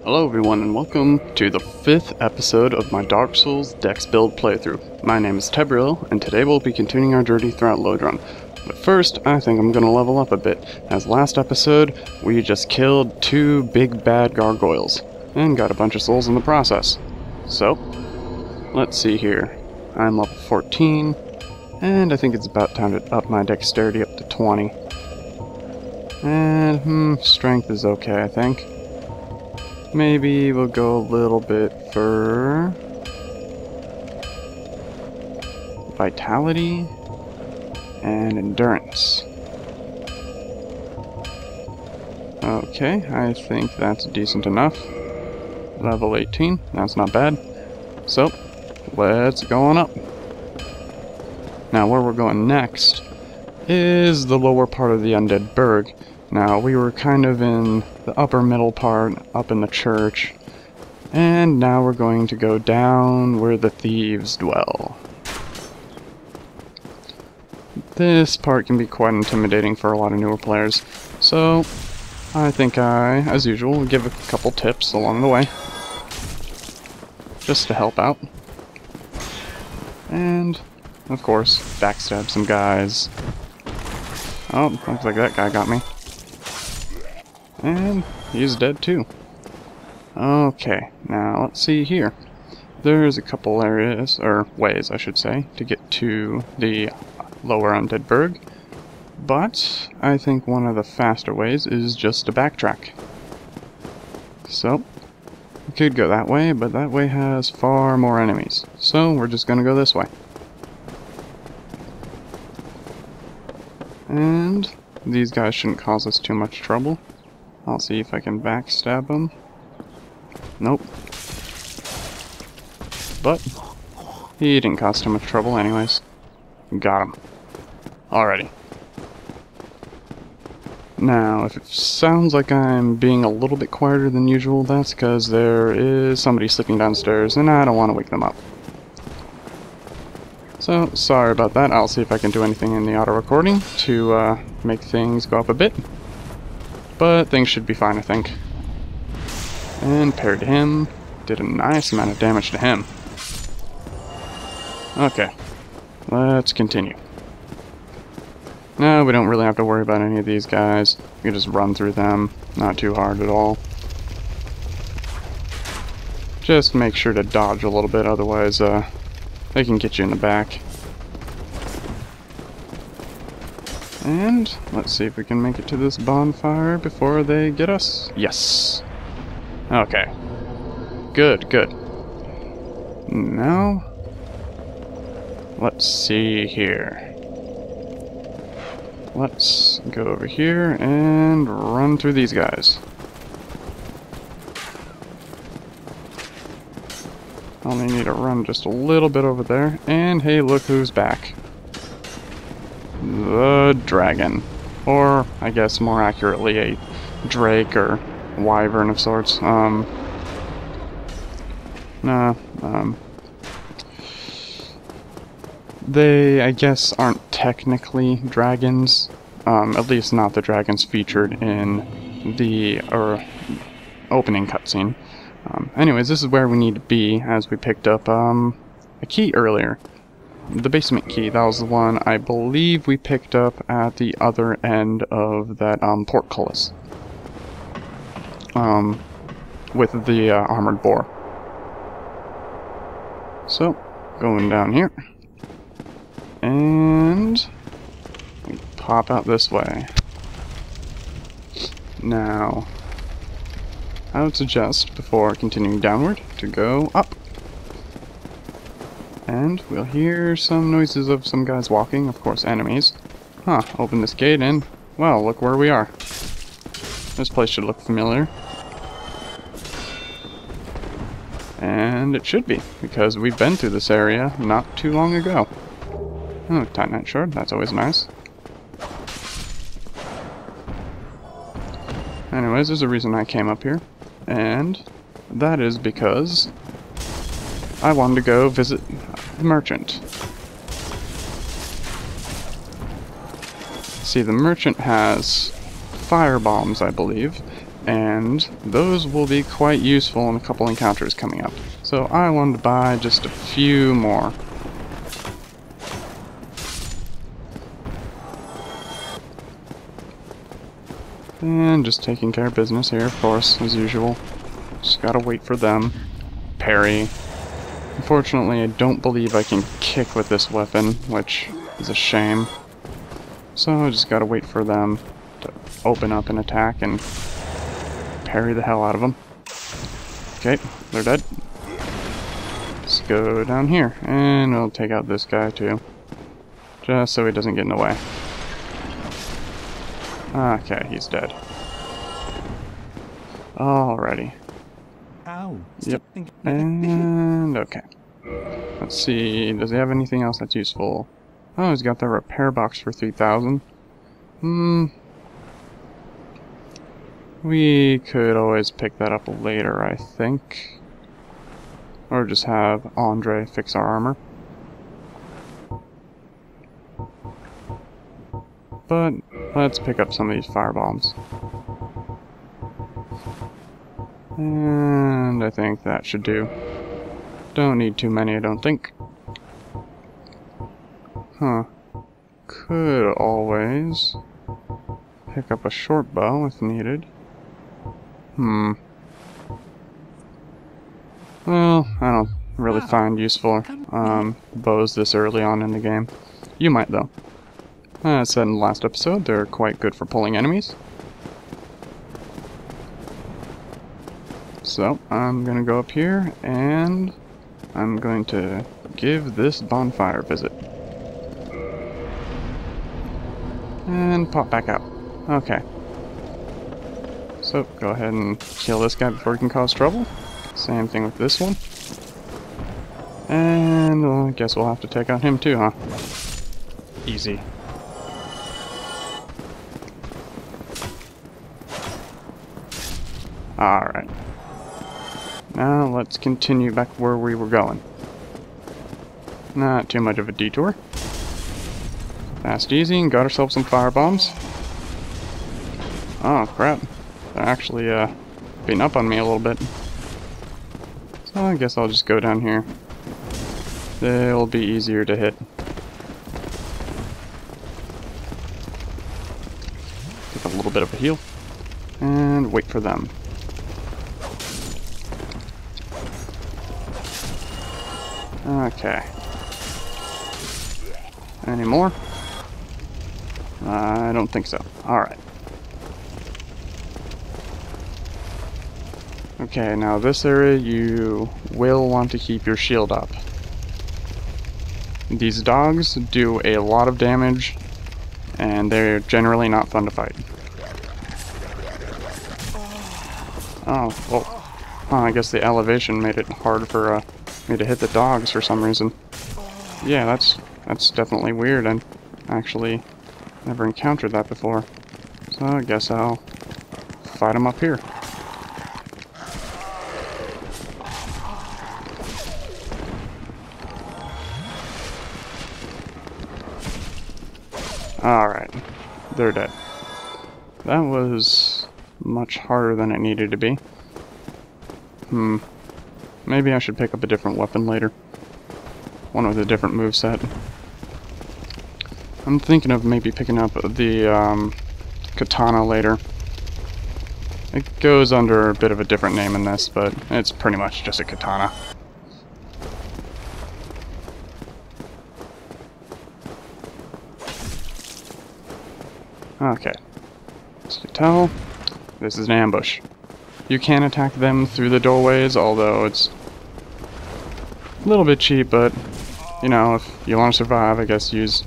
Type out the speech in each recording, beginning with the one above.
Hello everyone and welcome to the 5th episode of my Dark Souls Dex build playthrough. My name is Tebril, and today we'll be continuing our journey throughout Load Run. But first, I think I'm going to level up a bit, as last episode we just killed 2 big bad gargoyles, and got a bunch of souls in the process. So, let's see here. I'm level 14, and I think it's about time to up my dexterity up to 20. And, strength is okay, I think. Maybe we'll go a little bit for vitality and endurance. Okay, I think that's decent enough. Level 18, that's not bad. So, let's go on up. Now where we're going next is the lower part of the Undead Burg. Now, we were kind of in the upper middle part, up in the church, and now we're going to go down where the thieves dwell. This part can be quite intimidating for a lot of newer players, so I think I, as usual, will give a couple tips along the way, just to help out. And, of course, backstab some guys. Oh, looks like that guy got me. And he's dead too. Okay, now let's see here. There's a couple areas, or ways I should say, to get to the lower Undead Burg. But I think one of the faster ways is just to backtrack. So, we could go that way, but that way has far more enemies. So we're just gonna go this way. And these guys shouldn't cause us too much trouble. I'll see if I can backstab him. Nope. But he didn't cause too much trouble anyways. Got him. Alrighty. Now, if it sounds like I'm being a little bit quieter than usual, that's because there is somebody sleeping downstairs and I don't want to wake them up. So, sorry about that. I'll see if I can do anything in the auto recording to make things go up a bit. But things should be fine, I think. And paired to him, did a nice amount of damage to him. Okay, let's continue. No, we don't really have to worry about any of these guys. We can just run through them, not too hard at all. Just make sure to dodge a little bit, otherwise they can get you in the back. And let's see if we can make it to this bonfire before they get us. Yes. Okay. Good, good. Now, let's see here. Let's go over here and run through these guys. Only need to run just a little bit over there. And hey, look who's back. The dragon. Or, I guess more accurately, a drake or wyvern of sorts. They, I guess, aren't technically dragons. At least not the dragons featured in the opening cutscene. Anyways, this is where we need to be, as we picked up a key earlier. The basement key, that was the one I believe we picked up at the other end of that portcullis. With the armored boar. So, going down here. And we pop out this way. Now, I would suggest, before continuing downward, to go up. And we'll hear some noises of some guys walking, of course enemies. Huh, open this gate and, well, look where we are. This place should look familiar. And it should be, because we've been through this area not too long ago. Oh, Titanite Shard, that's always nice. Anyways, there's a reason I came up here. And that is because I wanted to go visit the merchant. See, the merchant has fire bombs, I believe, and those will be quite useful in a couple encounters coming up. So I wanted to buy just a few more. And just taking care of business here, of course, as usual. Just gotta wait for them. Parry. Unfortunately, I don't believe I can kick with this weapon, which is a shame. So I just gotta wait for them to open up and attack and parry the hell out of them. Okay, they're dead. Let's go down here, and we'll take out this guy too. Just so he doesn't get in the way. Okay, he's dead. Alrighty. Ow. Yep. And okay. Let's see, does he have anything else that's useful? Oh, he's got the repair box for 3,000. We could always pick that up later, I think. Or just have Andre fix our armor. But let's pick up some of these firebombs. And I think that should do. Don't need too many, I don't think. Huh. Could always pick up a short bow if needed. Well, I don't really find useful bows this early on in the game. You might, though. As said in the last episode, they're quite good for pulling enemies. So, I'm gonna go up here, and I'm going to give this bonfire a visit. And pop back out. Okay. So, go ahead and kill this guy before he can cause trouble. Same thing with this one. And I guess we'll have to take out him too, huh? Easy. Alright. Now let's continue back where we were going. Not too much of a detour. Fast, easy, and got ourselves some firebombs. Oh, crap. They're actually, beating up on me a little bit. So I guess I'll just go down here. They'll be easier to hit. Take a little bit of a heal. And wait for them. Okay. Any more? I don't think so. Alright. Okay, now this area you will want to keep your shield up. These dogs do a lot of damage, and they're generally not fun to fight. Oh, well, I guess the elevation made it hard for me to hit the dogs for some reason. Yeah, that's definitely weird. I actually never encountered that before. So I guess I'll fight them up here. Alright, they're dead. That was much harder than it needed to be. Maybe I should pick up a different weapon later. One with a different moveset. I'm thinking of maybe picking up the katana later. It goes under a bit of a different name in this, but it's pretty much just a katana. Okay. As you can tell, this is an ambush. You can attack them through the doorways, although it's a little bit cheap, but, you know, if you want to survive, I guess use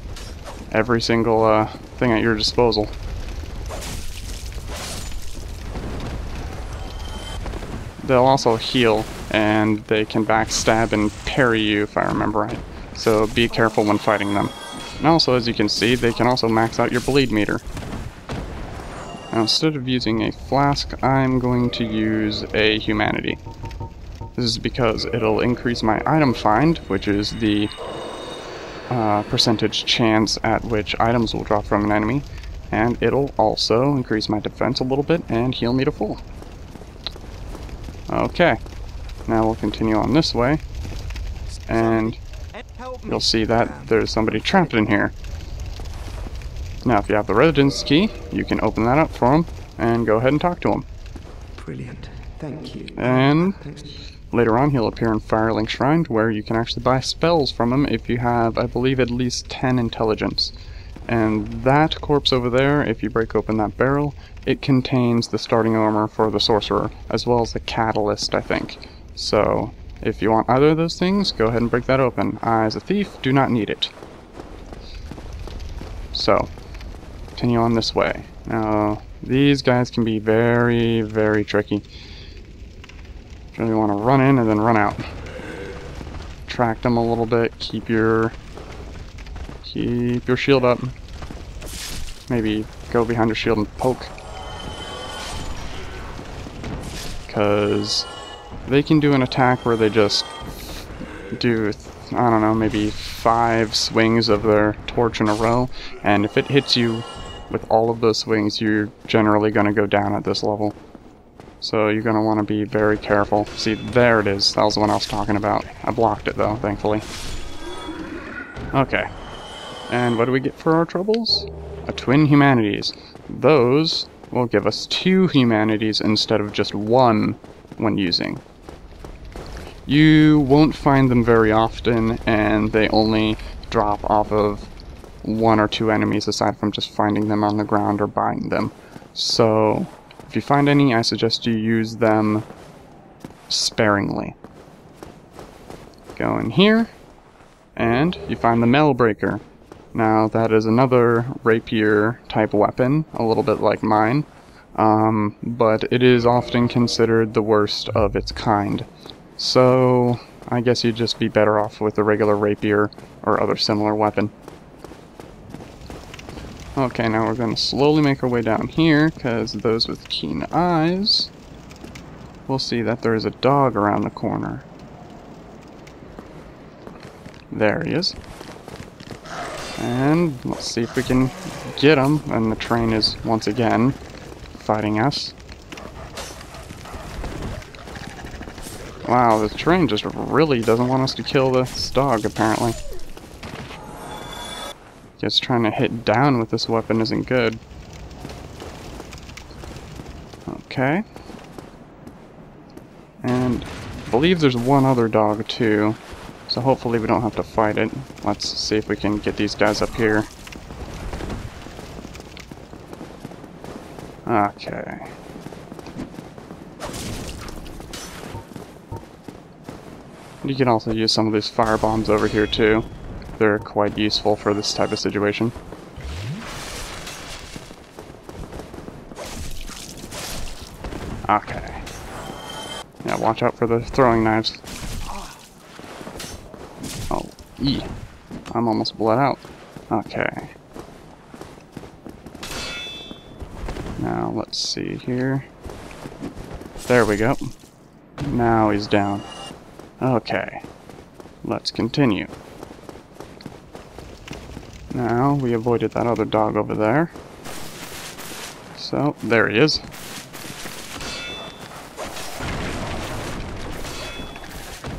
every single thing at your disposal. They'll also heal, and they can backstab and parry you, if I remember right. So be careful when fighting them. And also, as you can see, they can also max out your bleed meter. Now, instead of using a flask, I'm going to use a humanity. This is because it'll increase my item find, which is the percentage chance at which items will drop from an enemy, and it'll also increase my defense a little bit and heal me to full. Okay, now we'll continue on this way, and you'll see that there's somebody trapped in here. Now, if you have the residence key, you can open that up for him and go ahead and talk to him. Brilliant. Thank you. And later on, he'll appear in Firelink Shrine, where you can actually buy spells from him if you have, I believe, at least 10 intelligence. And that corpse over there, if you break open that barrel, it contains the starting armor for the sorcerer, as well as the catalyst, I think. So, if you want either of those things, go ahead and break that open. I, as a thief, do not need it. So, continue on this way. Now, these guys can be very, very tricky. You really want to run in and then run out. Track them a little bit, keep your shield up. Maybe go behind your shield and poke. Because they can do an attack where they just do, I don't know, maybe 5 swings of their torch in a row, and if it hits you with all of those swings, you're generally going to go down at this level. So you're going to want to be very careful. See, there it is. That was the one I was talking about. I blocked it, though, thankfully. Okay. And what do we get for our troubles? A Twin Humanities. Those will give us 2 Humanities instead of just 1 when using. You won't find them very often, and they only drop off of 1 or 2 enemies aside from just finding them on the ground or buying them. So, if you find any, I suggest you use them sparingly. Go in here, and you find the Mailbreaker. Now, that is another rapier type weapon, a little bit like mine, but it is often considered the worst of its kind. So, I guess you'd just be better off with a regular rapier or other similar weapon. Okay, now we're going to slowly make our way down here, because those with keen eyes will see that there is a dog around the corner. There he is. And let's see if we can get him, and the train is once again fighting us. Wow, the train just really doesn't want us to kill this dog, apparently. Guess trying to hit down with this weapon isn't good. Okay. And I believe there's one other dog, too. So hopefully we don't have to fight it. Let's see if we can get these guys up here. Okay. You can also use some of these fire bombs over here too. They're quite useful for this type of situation. Okay. Yeah, watch out for the throwing knives. Oh, I'm almost bled out. Okay. Now, let's see here. There we go. Now he's down. Okay. Let's continue. Now, we avoided that other dog over there. So, there he is.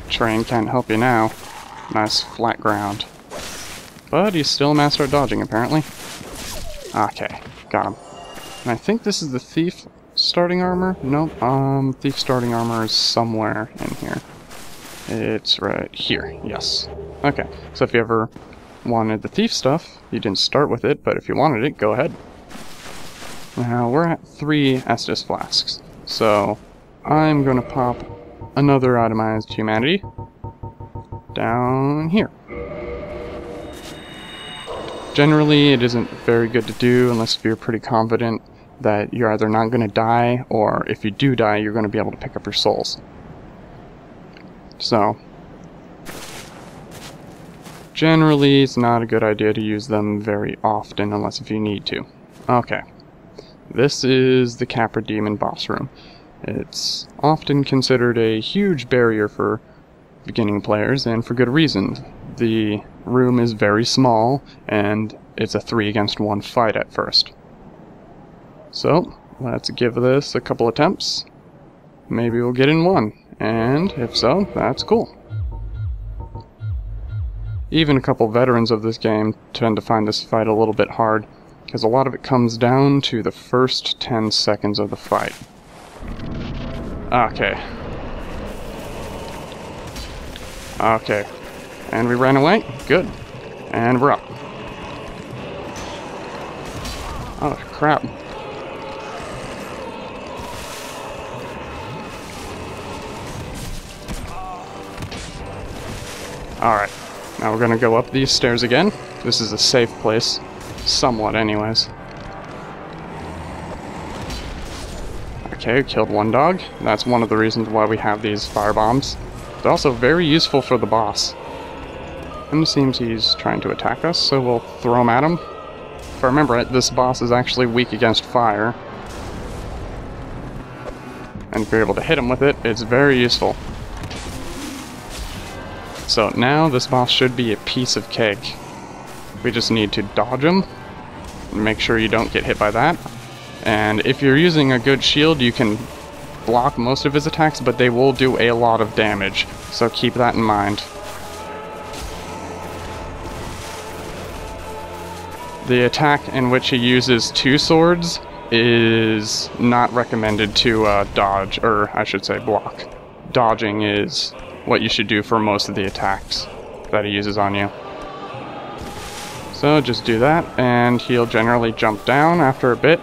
Train can't help you now. Nice flat ground. But he's still a master at dodging, apparently. Okay, got him. And I think this is the thief starting armor? Nope, thief starting armor is somewhere in here. It's right here, yes. Okay, so if you ever wanted the thief stuff, you didn't start with it, but if you wanted it, go ahead. Now, we're at 3 Estus flasks, so I'm going to pop another itemized humanity down here. Generally, it isn't very good to do unless you're pretty confident that you're either not going to die, or if you do die, you're going to be able to pick up your souls. So, generally, it's not a good idea to use them very often unless if you need to. Okay. This is the Capra Demon boss room. It's often considered a huge barrier for beginning players, and for good reason. The room is very small, and it's a 3 against 1 fight at first. So, let's give this a couple attempts. Maybe we'll get in one, and if so, that's cool. Even a couple veterans of this game tend to find this fight a little bit hard, because a lot of it comes down to the first 10 seconds of the fight. Okay. Okay. And we ran away? Good. And we're up. Oh, crap. Alright. Now we're gonna go up these stairs again. This is a safe place. Somewhat, anyways. Okay, killed one dog. That's one of the reasons why we have these firebombs. They're also very useful for the boss. And it seems he's trying to attack us, so we'll throw him at him. If I remember right, this boss is actually weak against fire. And if you're able to hit him with it, it's very useful. So now this boss should be a piece of cake. We just need to dodge him. Make sure you don't get hit by that. And if you're using a good shield, you can block most of his attacks, but they will do a lot of damage. So keep that in mind. The attack in which he uses two swords is not recommended to dodge, or I should say block. Dodging is what you should do for most of the attacks that he uses on you. So just do that, and he'll generally jump down after a bit,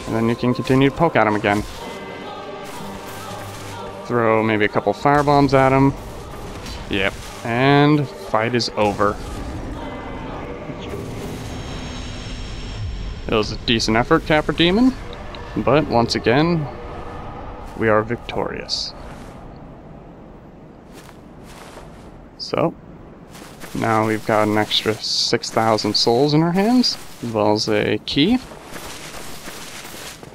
and then you can continue to poke at him again. Throw maybe a couple firebombs at him. Yep, and fight is over. It was a decent effort, Capra Demon, but once again, we are victorious. So, now we've got an extra 6,000 souls in our hands, as well as a key.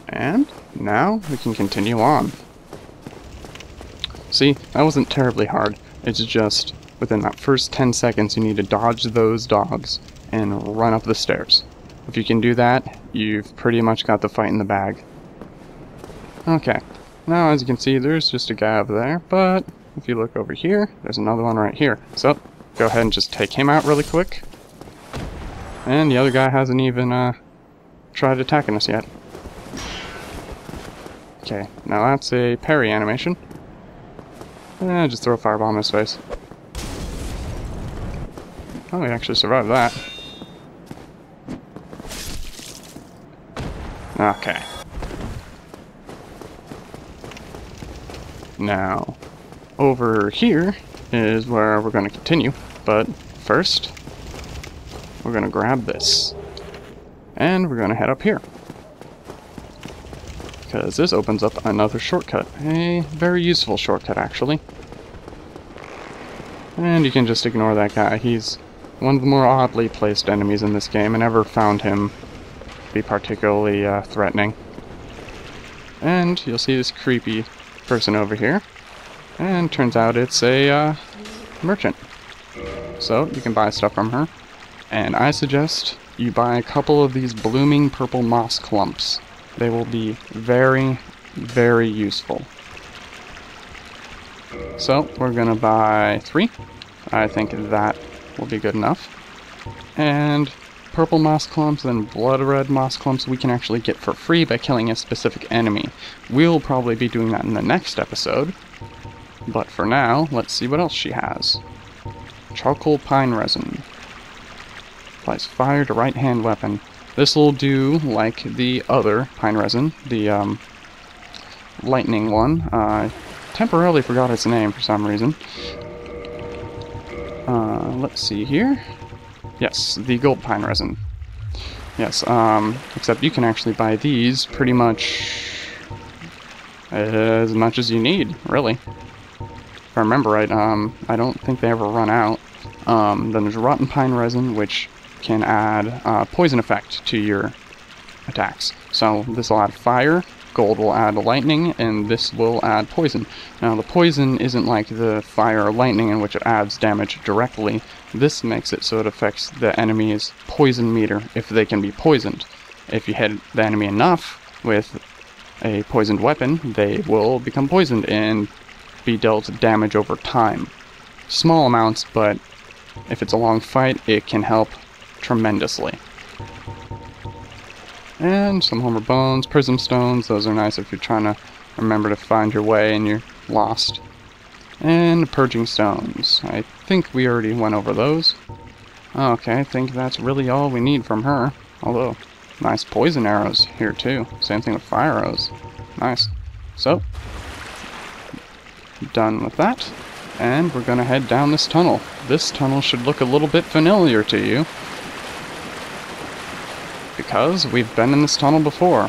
And now we can continue on. See, that wasn't terribly hard. It's just, within that first 10 seconds, you need to dodge those dogs and run up the stairs. If you can do that, you've pretty much got the fight in the bag. Okay, now as you can see, there's just a guy over there, but if you look over here, there's another one right here. So, go ahead and just take him out really quick. And the other guy hasn't even tried attacking us yet. Okay, now that's a parry animation. Just throw a fireball in his face. Oh, he actually survived that. Okay. Now, over here is where we're going to continue, but first, we're going to grab this, and we're going to head up here, because this opens up another shortcut, a very useful shortcut actually, and you can just ignore that guy. He's one of the more oddly placed enemies in this game. I never found him be particularly threatening. And you'll see this creepy person over here, and turns out it's a merchant. So you can buy stuff from her, and I suggest you buy a couple of these blooming purple moss clumps. They will be very, very useful. So we're gonna buy 3. I think that will be good enough. And purple moss clumps and blood red moss clumps we can actually get for free by killing a specific enemy. We'll probably be doing that in the next episode. But for now, let's see what else she has. Charcoal pine resin. Applies fire to right-hand weapon. This will do like the other pine resin, the lightning one. I temporarily forgot its name for some reason. Let's see here. Yes, the gold pine resin. Yes, except you can actually buy these pretty much as you need, really. If I remember right, I don't think they ever run out. Then there's rotten pine resin, which can add poison effect to your attacks. So this will add fire, gold will add lightning, and this will add poison. Now the poison isn't like the fire or lightning in which it adds damage directly. This makes it so it affects the enemy's poison meter if they can be poisoned. If you hit the enemy enough, with a poisoned weapon, they will become poisoned and be dealt damage over time. Small amounts, but if it's a long fight, it can help tremendously. And some Homer Bones, Prism Stones, those are nice if you're trying to remember to find your way and you're lost. And Purging Stones. I think we already went over those. Okay, I think that's really all we need from her. Although, nice poison arrows here too. Same thing with fire arrows. Nice. So, done with that. And we're gonna head down this tunnel. This tunnel should look a little bit familiar to you, because we've been in this tunnel before.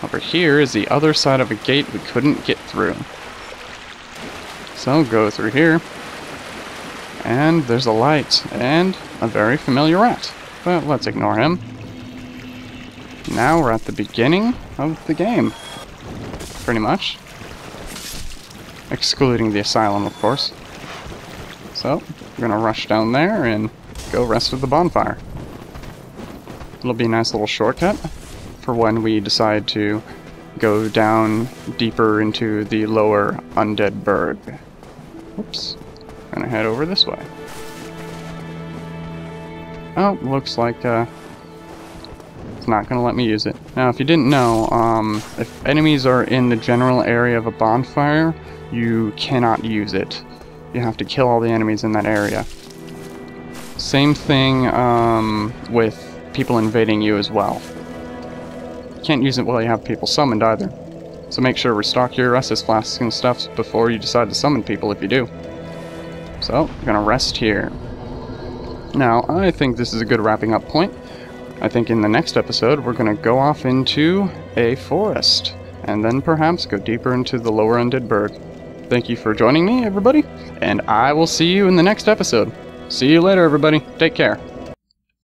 Over here is the other side of a gate we couldn't get through. So go through here. And there's a light, and a very familiar rat. But let's ignore him. Now we're at the beginning of the game. Pretty much. Excluding the asylum, of course. So, we're gonna rush down there and go rest at the bonfire. It'll be a nice little shortcut for when we decide to go down deeper into the lower undead burg. Whoops. Gonna head over this way. Oh, looks like it's not gonna let me use it. Now, if you didn't know, if enemies are in the general area of a bonfire, you cannot use it. You have to kill all the enemies in that area. Same thing with people invading you as well. You can't use it while you have people summoned either. So make sure to restock your Estus flasks and stuff before you decide to summon people if you do. So, we're gonna rest here. Now, I think this is a good wrapping up point. I think in the next episode, we're gonna go off into a forest, and then perhaps go deeper into the lower undead burg. Thank you for joining me, everybody, and I will see you in the next episode. See you later, everybody. Take care.